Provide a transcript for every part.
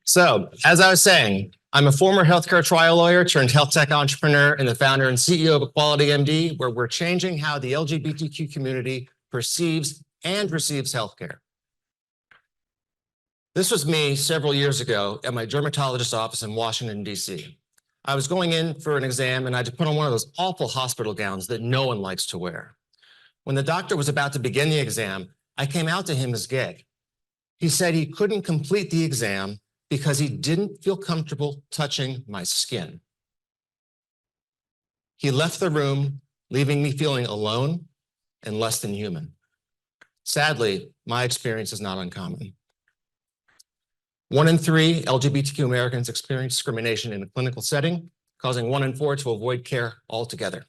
So, as I was saying, I'm a former healthcare trial lawyer turned health tech entrepreneur and the founder and CEO of equalityMD, where we're changing how the LGBTQ community perceives and receives healthcare. This was me several years ago at my dermatologist's office in Washington, D.C. I was going in for an exam and I had to put on one of those awful hospital gowns that no one likes to wear. When the doctor was about to begin the exam, I came out to him as gay. He said he couldn't complete the exam because he didn't feel comfortable touching my skin. He left the room, leaving me feeling alone and less than human. Sadly, my experience is not uncommon. 1 in 3 LGBTQ Americans experience discrimination in a clinical setting, causing 1 in 4 to avoid care altogether.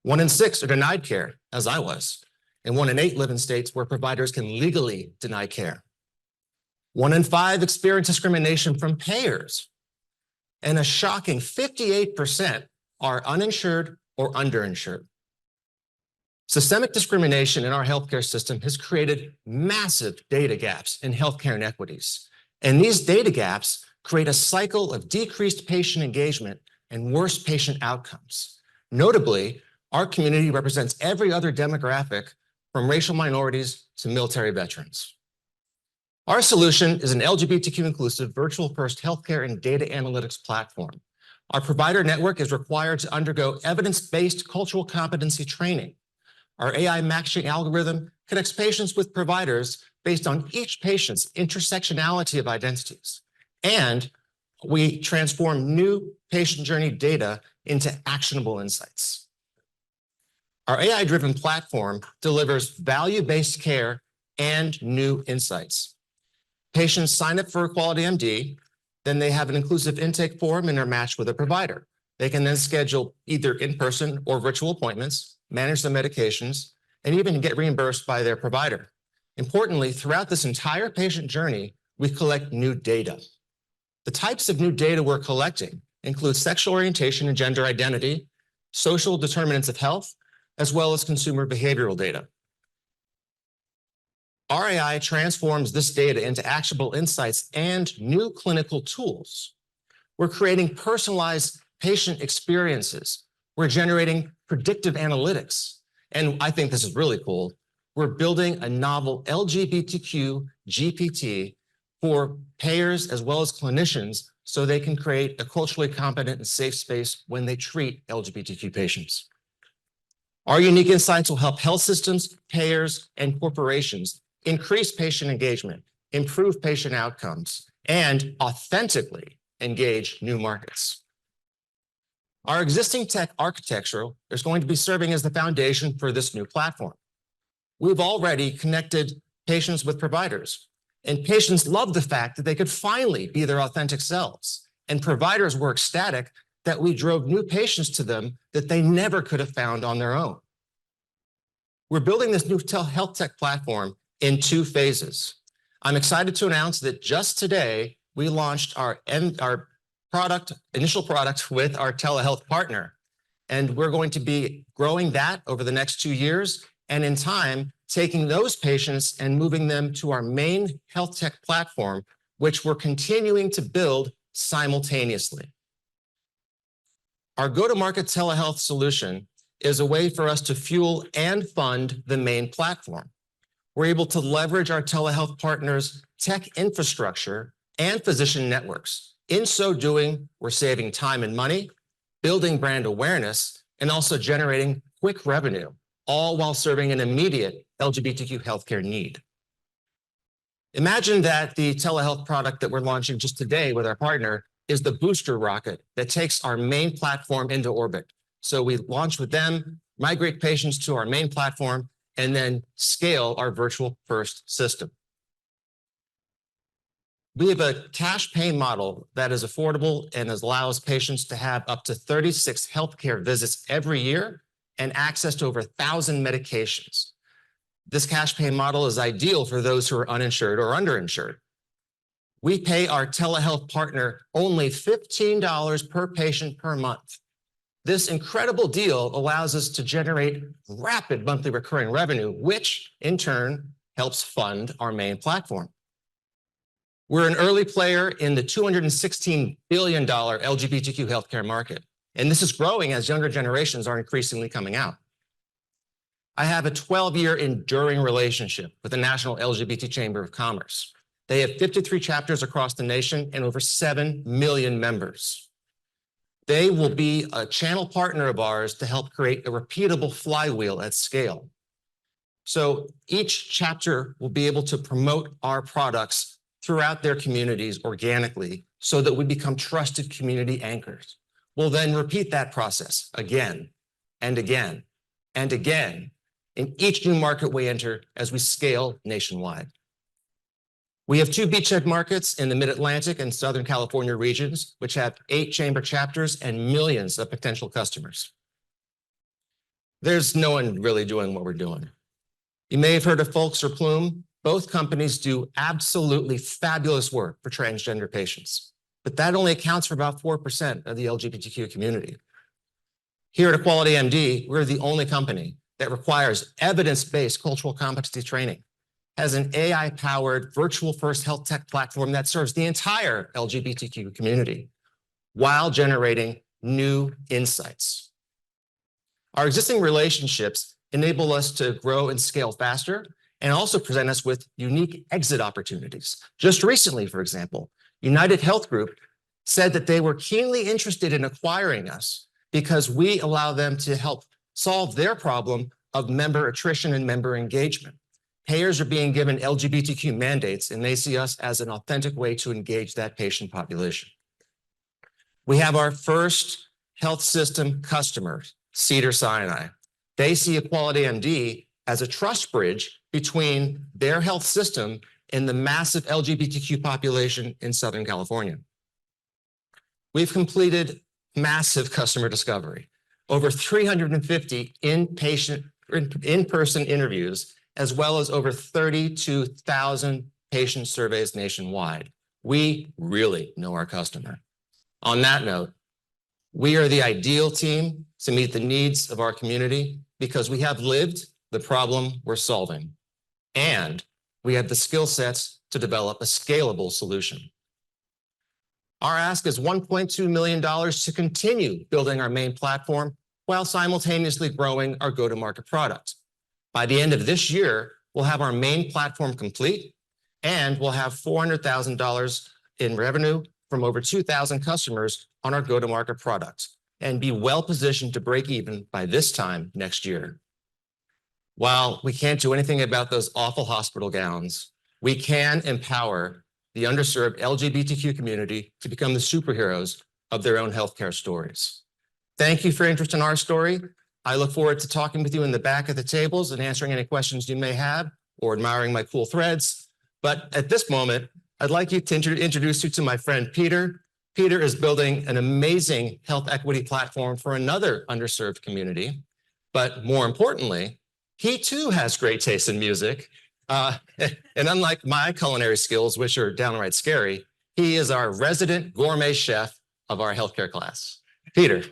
1 in 6 are denied care, as I was, and 1 in 8 live in states where providers can legally deny care. 1 in 5 experience discrimination from payers, and a shocking 58% are uninsured or underinsured. Systemic discrimination in our healthcare system has created massive data gaps in healthcare inequities, and these data gaps create a cycle of decreased patient engagement and worse patient outcomes. Notably, our community represents every other demographic from racial minorities to military veterans. Our solution is an LGBTQ inclusive virtual first healthcare and data analytics platform. Our provider network is required to undergo evidence-based cultural competency training. Our AI matching algorithm connects patients with providers based on each patient's intersectionality of identities. And we transform new patient journey data into actionable insights. Our AI-driven platform delivers value-based care and new insights. Patients sign up for equalityMD, then they have an inclusive intake form and are matched with a provider. They can then schedule either in-person or virtual appointments, manage their medications, and even get reimbursed by their provider. Importantly, throughout this entire patient journey, we collect new data. The types of new data we're collecting include sexual orientation and gender identity, social determinants of health, as well as consumer behavioral data. Our AI transforms this data into actionable insights and new clinical tools. We're creating personalized patient experiences. We're generating predictive analytics. And I think this is really cool. We're building a novel LGBTQ GPT for payers as well as clinicians so they can create a culturally competent and safe space when they treat LGBTQ patients. Our unique insights will help health systems, payers, and corporations increase patient engagement, improve patient outcomes, and authentically engage new markets. Our existing tech architecture is going to be serving as the foundation for this new platform. We've already connected patients with providers, and patients love the fact that they could finally be their authentic selves, and providers were ecstatic that we drove new patients to them that they never could have found on their own. We're building this new health tech platform in 2 phases. I'm excited to announce that just today, we launched our initial product with our telehealth partner. And we're going to be growing that over the next 2 years, and in time, taking those patients and moving them to our main health tech platform, which we're continuing to build simultaneously. Our go-to-market telehealth solution is a way for us to fuel and fund the main platform. We're able to leverage our telehealth partners' tech infrastructure and physician networks. In so doing, we're saving time and money, building brand awareness, and also generating quick revenue, all while serving an immediate LGBTQ healthcare need. Imagine that the telehealth product that we're launching just today with our partner is the booster rocket that takes our main platform into orbit. So we launch with them, migrate patients to our main platform, and then scale our virtual first system. We have a cash pay model that is affordable and allows patients to have up to 36 healthcare visits every year and access to over 1,000 medications. This cash pay model is ideal for those who are uninsured or underinsured. We pay our telehealth partner only $15 per patient per month. This incredible deal allows us to generate rapid monthly recurring revenue, which in turn helps fund our main platform. We're an early player in the $216 billion LGBTQ healthcare market, and this is growing as younger generations are increasingly coming out. I have a 12-year enduring relationship with the National LGBT Chamber of Commerce. They have 53 chapters across the nation and over 7 million members. They will be a channel partner of ours to help create a repeatable flywheel at scale. So each chapter will be able to promote our products throughout their communities organically so that we become trusted community anchors. We'll then repeat that process again and again and again in each new market we enter as we scale nationwide. We have 2 beachhead markets in the Mid-Atlantic and Southern California regions, which have 8 chamber chapters and millions of potential customers. There's no one really doing what we're doing. You may have heard of Folks or Plume. Both companies do absolutely fabulous work for transgender patients, but that only accounts for about 4% of the LGBTQ community. Here at equalityMD, we're the only company that requires evidence-based cultural competency training, has an AI-powered virtual-first health tech platform that serves the entire LGBTQ community while generating new insights. Our existing relationships enable us to grow and scale faster and also present us with unique exit opportunities. Just recently, for example, United Health Group said that they were keenly interested in acquiring us because we allow them to help solve their problem of member attrition and member engagement. Payers are being given LGBTQ mandates, and they see us as an authentic way to engage that patient population. We have our first health system customer, Cedars-Sinai. They see equalityMD as a trust bridge between their health system and the massive LGBTQ population in Southern California. We've completed massive customer discovery, over 350 in-person interviews, as well as over 32,000 patient surveys nationwide. We really know our customer. On that note, we are the ideal team to meet the needs of our community because we have lived the problem we're solving, and we have the skill sets to develop a scalable solution. Our ask is $1.2 million to continue building our main platform while simultaneously growing our go-to-market product. By the end of this year, we'll have our main platform complete, and we'll have $400,000 in revenue from over 2,000 customers on our go-to-market product and be well-positioned to break even by this time next year. While we can't do anything about those awful hospital gowns, we can empower the underserved LGBTQ community to become the superheroes of their own healthcare stories. Thank you for your interest in our story. I look forward to talking with you in the back of the tables and answering any questions you may have or admiring my cool threads. But at this moment, I'd like you to introduce you to my friend Peter. Peter is building an amazing health equity platform for another underserved community. But more importantly, he too has great taste in music. And unlike my culinary skills, which are downright scary, he is our resident gourmet chef of our healthcare class. Peter.